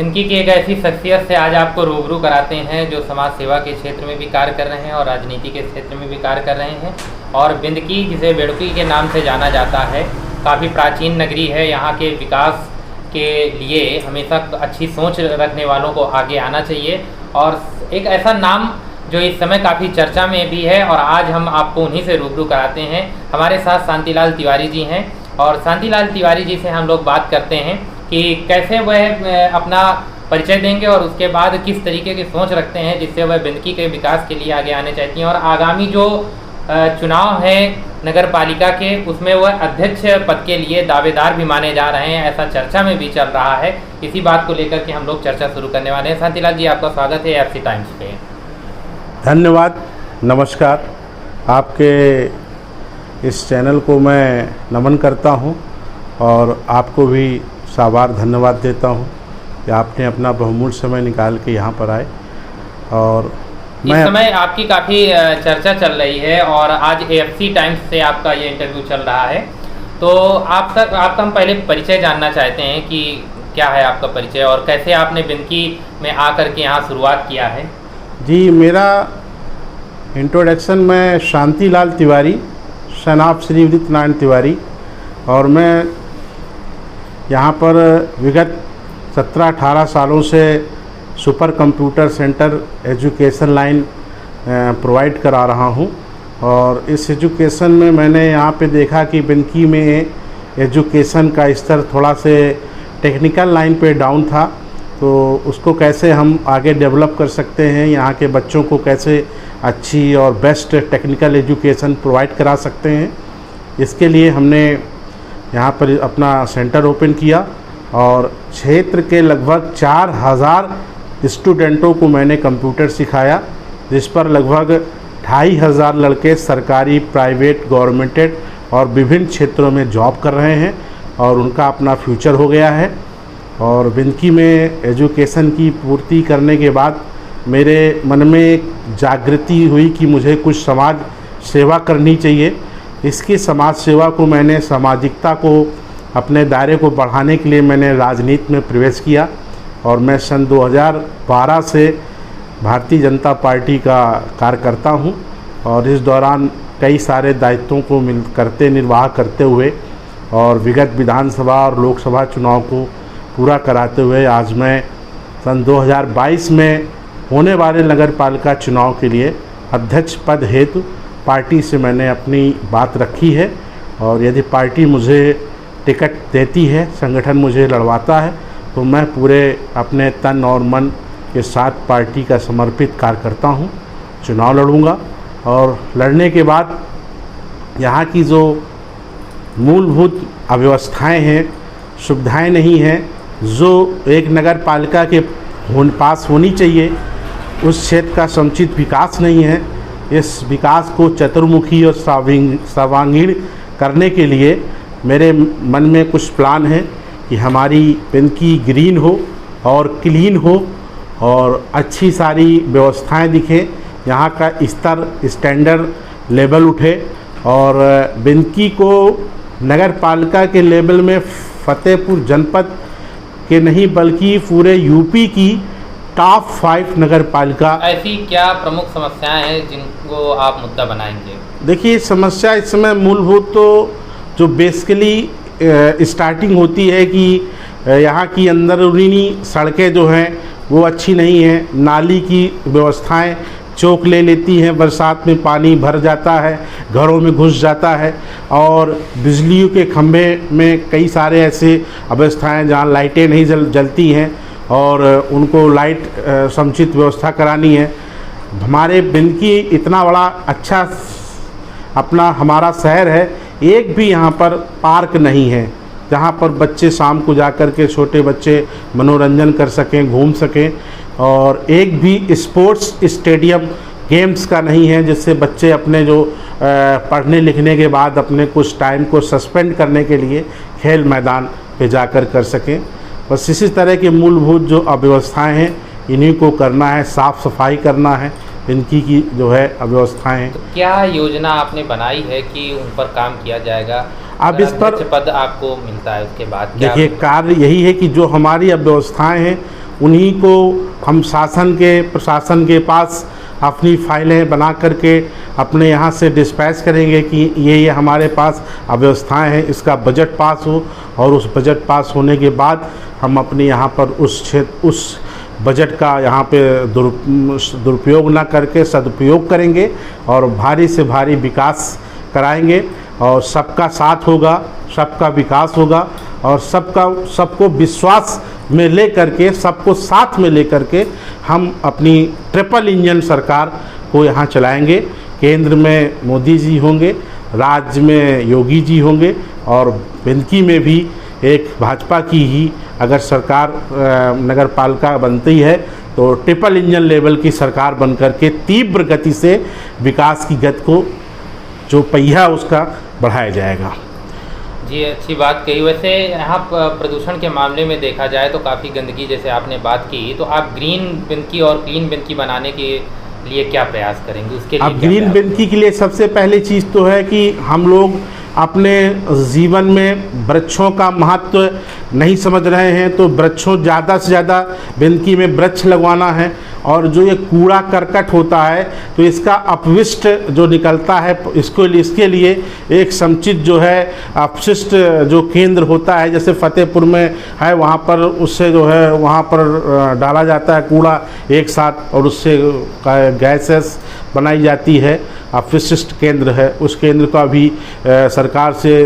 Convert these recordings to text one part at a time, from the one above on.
बिंदकी की एक ऐसी शख्सियत से आज आपको रूबरू कराते हैं जो समाज सेवा के क्षेत्र में भी कार्य कर रहे हैं और राजनीति के क्षेत्र में भी कार्य कर रहे हैं। और बिंदकी, जिसे बेड़की के नाम से जाना जाता है, काफ़ी प्राचीन नगरी है। यहाँ के विकास के लिए हमेशा अच्छी सोच रखने वालों को आगे आना चाहिए और एक ऐसा नाम जो इस समय काफ़ी चर्चा में भी है। और आज हम आपको उन्हीं से रूबरू कराते हैं। हमारे साथ शांतिलाल तिवारी जी हैं और शांतिलाल तिवारी जी से हम लोग बात करते हैं कि कैसे वह अपना परिचय देंगे और उसके बाद किस तरीके की सोच रखते हैं जिससे वह बिंदकी के विकास के लिए आगे आने चाहती हैं। और आगामी जो चुनाव है नगर पालिका के, उसमें वह अध्यक्ष पद के लिए दावेदार भी माने जा रहे हैं, ऐसा चर्चा में भी चल रहा है। इसी बात को लेकर के हम लोग चर्चा शुरू करने वाले हैं। शांतिलाल जी, आपका स्वागत है एफसी टाइम्स पे। धन्यवाद, नमस्कार। आपके इस चैनल को मैं नमन करता हूं और आपको भी साबार धन्यवाद देता हूं कि आपने अपना बहुमूल्य समय निकाल के यहाँ पर आए। और इस समय आपकी काफ़ी चर्चा चल रही है और आज एफसी टाइम्स से आपका ये इंटरव्यू चल रहा है, तो आपका हम पहले परिचय जानना चाहते हैं कि क्या है आपका परिचय और कैसे आपने बिंदकी में आकर के यहाँ शुरुआत किया है। जी, मेरा इंट्रोडक्शन, मैं शांतिलाल तिवारी, सन ऑफ श्री उदित नारायण तिवारी, और मैं यहाँ पर विगत 17-18 सालों से super computer centre education line provide करा रहा हूँ। और इस एजुकेशन में मैंने यहाँ पे देखा कि बिंदकी में एजुकेशन का स्तर थोड़ा से टेक्निकल लाइन पे डाउन था, तो उसको कैसे हम आगे डेवलप कर सकते हैं, यहाँ के बच्चों को कैसे अच्छी और बेस्ट टेक्निकल एजुकेशन प्रोवाइड करा सकते हैं, इसके लिए हमने यहाँ पर अपना सेंटर ओपन किया। और क्षेत्र के लगभग 4000 स्टूडेंटों को मैंने कंप्यूटर सिखाया, जिस पर लगभग 2500 लड़के सरकारी, प्राइवेट, गवर्नमेंटेड और विभिन्न क्षेत्रों में जॉब कर रहे हैं और उनका अपना फ्यूचर हो गया है। और बिंदकी में एजुकेशन की पूर्ति करने के बाद मेरे मन में एक जागृति हुई कि मुझे कुछ समाज सेवा करनी चाहिए। इसकी समाज सेवा को मैंने, सामाजिकता को, अपने दायरे को बढ़ाने के लिए मैंने राजनीति में प्रवेश किया और मैं सन 2012 से भारतीय जनता पार्टी का कार्यकर्ता हूं। और इस दौरान कई सारे दायित्वों को निर्वाह करते हुए और विगत विधानसभा और लोकसभा चुनाव को पूरा कराते हुए आज मैं सन 2022 में होने वाले नगर पालिका चुनाव के लिए अध्यक्ष पद हेतु पार्टी से मैंने अपनी बात रखी है। और यदि पार्टी मुझे टिकट देती है, संगठन मुझे लड़वाता है, तो मैं पूरे अपने तन और मन के साथ पार्टी का समर्पित कार्यकर्ता हूँ, चुनाव लड़ूंगा। और लड़ने के बाद यहाँ की जो मूलभूत अव्यवस्थाएं हैं, सुविधाएं नहीं हैं, जो एक नगर पालिका के पास होनी चाहिए, उस क्षेत्र का समुचित विकास नहीं है। इस विकास को चतुर्मुखी और सर्वांगीण करने के लिए मेरे मन में कुछ प्लान है कि हमारी बिंदकी ग्रीन हो और क्लीन हो और अच्छी सारी व्यवस्थाएं दिखें, यहाँ का स्तर, स्टैंडर्ड लेवल उठे और बिंदकी को नगर पालिका के लेवल में फतेहपुर जनपद के नहीं बल्कि पूरे यूपी की टॉप 5 नगर पालिका। ऐसी क्या प्रमुख समस्याएं हैं जिनको आप मुद्दा बनाएंगे? देखिए, समस्या इस समय मूलभूत तो जो बेसिकली स्टार्टिंग होती है कि यहाँ की अंदरूनी सड़कें जो हैं वो अच्छी नहीं हैं, नाली की व्यवस्थाएं चौक ले लेती हैं, बरसात में पानी भर जाता है, घरों में घुस जाता है। और बिजलियों के खंभे में कई सारे ऐसे अवस्थाएं जहाँ लाइटें नहीं जलती हैं और उनको लाइट समुचित व्यवस्था करानी है। हमारे बिंदकी इतना बड़ा अच्छा अपना हमारा शहर है, एक भी यहाँ पर पार्क नहीं है जहाँ पर बच्चे शाम को जाकर के, छोटे बच्चे मनोरंजन कर सकें, घूम सकें। और एक भी स्पोर्ट्स स्टेडियम गेम्स का नहीं है जिससे बच्चे अपने जो पढ़ने लिखने के बाद अपने कुछ टाइम को सस्पेंड करने के लिए खेल मैदान पे जाकर कर सकें। बस इसी तरह के मूलभूत जो अव्यवस्थाएं हैं इन्हीं को करना है, साफ़ सफाई करना है, इनकी की जो है अव्यवस्थाएं हैं। तो क्या योजना आपने बनाई है कि उन पर काम किया जाएगा? अब इस पर पद आपको मिलता है उसके बाद देखिए, कार्य यही है कि जो हमारी अव्यवस्थाएं हैं उन्हीं को हम प्रशासन के पास अपनी फाइलें बना करके अपने यहाँ से डिस्पैच करेंगे कि ये हमारे पास अव्यवस्थाएं हैं, इसका बजट पास हो, और उस बजट पास होने के बाद हम अपने यहाँ पर उस बजट का यहाँ पे दुरुपयोग ना करके सदुपयोग करेंगे और भारी से भारी विकास कराएंगे, और सबका साथ होगा, सबका विकास होगा, और सबको विश्वास में ले करके, सबको साथ में ले करके हम अपनी ट्रिपल इंजन सरकार को यहाँ चलाएंगे। केंद्र में मोदी जी होंगे, राज्य में योगी जी होंगे, और बिंदकी में भी एक भाजपा की ही अगर सरकार नगर पालिका बनती है तो ट्रिपल इंजन लेवल की सरकार बनकर के तीव्र गति से विकास की गति को जो पहिया उसका बढ़ाया जाएगा। जी, अच्छी बात कही। वैसे यहाँ प्रदूषण के मामले में देखा जाए तो काफ़ी गंदगी, जैसे आपने बात की, तो आप ग्रीन बिंदकी और क्लीन बिंदकी बनाने के लिए क्या प्रयास करेंगे? उसके लिए अब ग्रीन बिंदकी के लिए सबसे पहली चीज़ तो है कि हम लोग अपने जीवन में वृक्षों का महत्व नहीं समझ रहे हैं, तो वृक्षों ज़्यादा से ज़्यादा बिंदकी में वृक्ष लगवाना है। और जो ये कूड़ा करकट होता है तो इसका अपशिष्ट जो निकलता है इसके लिए एक समुचित जो है अपशिष्ट जो केंद्र होता है, जैसे फतेहपुर में है, वहाँ पर उससे जो है वहाँ पर डाला जाता है कूड़ा एक साथ, और उससे गैसेस बनाई जाती है। अपशिष्ट केंद्र है, उस केंद्र का भी सरकार से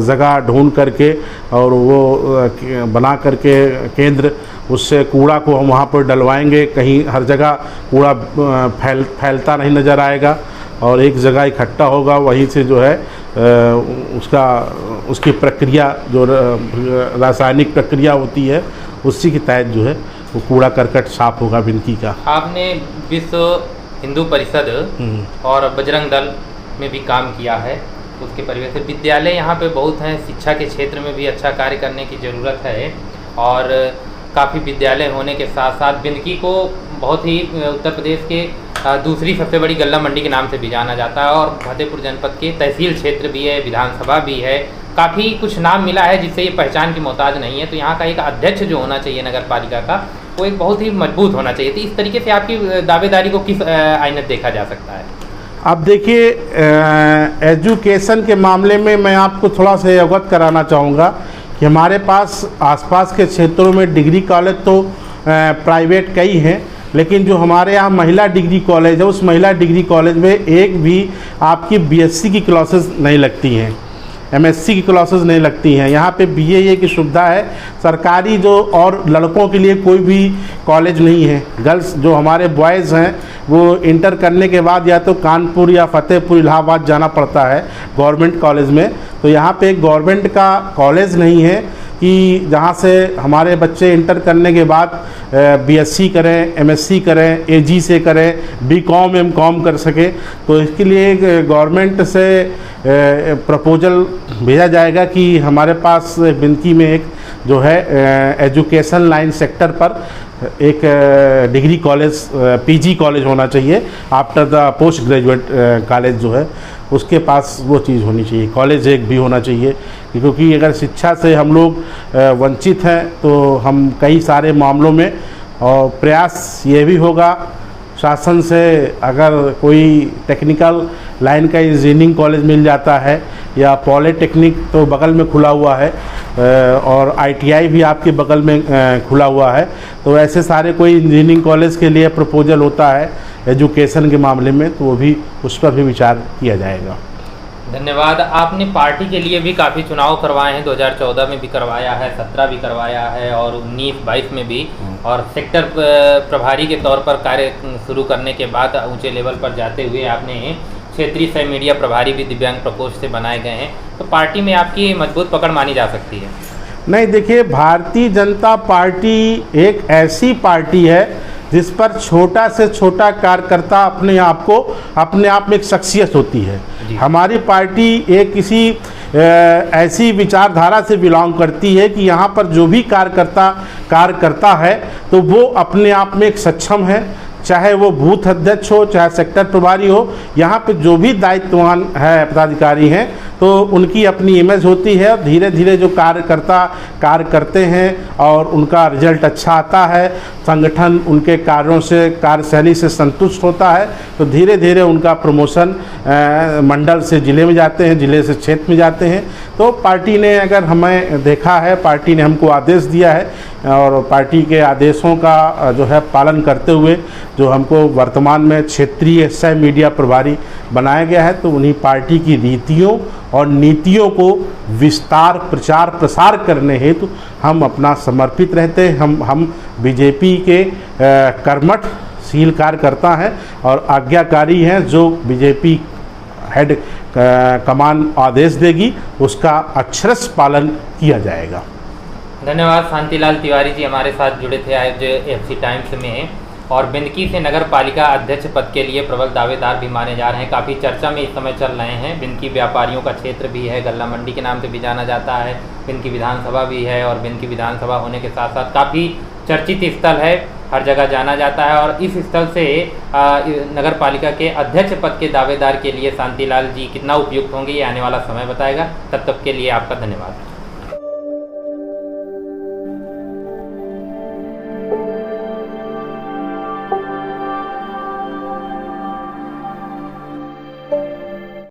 जगह ढूंढ करके और वो बना करके केंद्र, उससे कूड़ा को हम वहाँ पर डलवाएंगे। कहीं हर जगह कूड़ा फैलता नहीं नज़र आएगा और एक जगह इकट्ठा होगा, वहीं से जो है उसकी प्रक्रिया जो रासायनिक प्रक्रिया होती है उसी के तहत जो है वो कूड़ा करकट साफ होगा बिंदकी का। आपने विश्व हिंदू परिषद और बजरंग दल में भी काम किया है, उसके परिवेश से विद्यालय यहाँ पे बहुत हैं, शिक्षा के क्षेत्र में भी अच्छा कार्य करने की ज़रूरत है। और काफ़ी विद्यालय होने के साथ साथ बिंदकी को बहुत ही उत्तर प्रदेश के दूसरी सबसे बड़ी गल्ला मंडी के नाम से भी जाना जाता है, और फतेहपुर जनपद के तहसील क्षेत्र भी है, विधानसभा भी है, काफ़ी कुछ नाम मिला है जिससे ये पहचान की मोहताज नहीं है। तो यहाँ का एक अध्यक्ष जो होना चाहिए नगर पालिका का, वो एक बहुत ही मजबूत होना चाहिए। तो इस तरीके से आपकी दावेदारी को किस आईने देखा जा सकता है? अब देखिए, एजुकेशन के मामले में मैं आपको थोड़ा सा अवगत कराना चाहूँगा कि हमारे पास आसपास के क्षेत्रों में डिग्री कॉलेज तो प्राइवेट कई हैं, लेकिन जो हमारे यहाँ महिला डिग्री कॉलेज है, उस महिला डिग्री कॉलेज में एक भी आपकी बीएससी की क्लासेस नहीं लगती हैं, एमएससी की क्लासेस नहीं लगती हैं। यहाँ पे बीए की सुविधा है सरकारी जो, और लड़कों के लिए कोई भी कॉलेज नहीं है। गर्ल्स जो हमारे बॉयज़ हैं वो इंटर करने के बाद या तो कानपुर या फतेहपुर इलाहाबाद जाना पड़ता है गवर्नमेंट कॉलेज में। तो यहाँ पे गवर्नमेंट का कॉलेज नहीं है कि जहाँ से हमारे बच्चे इंटर करने के बाद बीएससी करें, एमएससी करें, एजी से करें, बीकॉम एमकॉम कर सके। तो इसके लिए गवर्नमेंट से प्रपोजल भेजा जाएगा कि हमारे पास बिंदकी में एक जो है एजुकेशन लाइन सेक्टर पर एक डिग्री कॉलेज, पीजी कॉलेज होना चाहिए after the post graduate college जो है उसके पास वो चीज़ होनी चाहिए, कॉलेज एक भी होना चाहिए। क्योंकि अगर शिक्षा से हम लोग वंचित हैं तो हम कई सारे मामलों में, और प्रयास ये भी होगा शासन से, अगर कोई टेक्निकल लाइन का इंजीनियरिंग कॉलेज मिल जाता है या पॉलिटेक्निक तो बगल में खुला हुआ है, और आईटीआई भी आपके बगल में खुला हुआ है, तो ऐसे सारे कोई इंजीनियरिंग कॉलेज के लिए प्रपोजल होता है एजुकेशन के मामले में, तो वो भी उस पर भी विचार किया जाएगा। धन्यवाद। आपने पार्टी के लिए भी काफ़ी चुनाव करवाए हैं, 2014 में भी करवाया है, 17 भी करवाया है और 19-22 में भी, और सेक्टर प्रभारी के तौर पर कार्य शुरू करने के बाद ऊंचे लेवल पर जाते हुए आपने क्षेत्रीय सह मीडिया प्रभारी भी दिव्यांग प्रकोष्ठ से बनाए गए हैं। तो पार्टी में आपकी मजबूत पकड़ मानी जा सकती है? नहीं, देखिए, भारतीय जनता पार्टी एक ऐसी पार्टी है जिस पर छोटा से छोटा कार्यकर्ता अपने आप में एक शख्सियत होती है। हमारी पार्टी एक किसी ऐसी विचारधारा से बिलोंग करती है कि यहाँ पर जो भी कार्य करता है तो वो अपने आप में एक सक्षम है, चाहे वो बूथ अध्यक्ष हो, चाहे सेक्टर प्रभारी हो, यहाँ पे जो भी दायित्ववान है पदाधिकारी हैं तो उनकी अपनी इमेज होती है। धीरे धीरे जो कार्यकर्ता कार्य करते हैं और उनका रिजल्ट अच्छा आता है, संगठन उनके कार्यों से, कार्यशैली से संतुष्ट होता है, तो धीरे धीरे उनका प्रमोशन मंडल से ज़िले में जाते हैं, ज़िले से क्षेत्र में जाते हैं। तो पार्टी ने, अगर हमें देखा है, पार्टी ने हमको आदेश दिया है और पार्टी के आदेशों का जो है पालन करते हुए जो हमको वर्तमान में क्षेत्रीय सह मीडिया प्रभारी बनाया गया है, तो उन्हीं पार्टी की रीतियों और नीतियों को विस्तार, प्रचार, प्रसार करने हेतु हम अपना समर्पित रहते हैं। हम बीजेपी के कर्मठशील कार्यकर्ता हैं और आज्ञाकारी हैं। जो बीजेपी हेड कमान आदेश देगी उसका अक्षरश पालन किया जाएगा। धन्यवाद। शांतिलाल तिवारी जी हमारे साथ जुड़े थे आज एफसी टाइम्स में। और बिंदकी से नगर पालिका अध्यक्ष पद के लिए प्रबल दावेदार भी माने जा रहे हैं, काफ़ी चर्चा में इस समय चल रहे हैं। बिंदकी व्यापारियों का क्षेत्र भी है, गल्ला मंडी के नाम से भी जाना जाता है, बिंदकी विधानसभा भी है और बिंदकी विधानसभा होने के साथ साथ काफ़ी चर्चित स्थल है, हर जगह जाना जाता है। और इस स्थल से नगर पालिका के अध्यक्ष पद के दावेदार के लिए शांतिलाल जी कितना उपयुक्त होंगे ये आने वाला समय बताएगा। तब तक के लिए आपका धन्यवाद।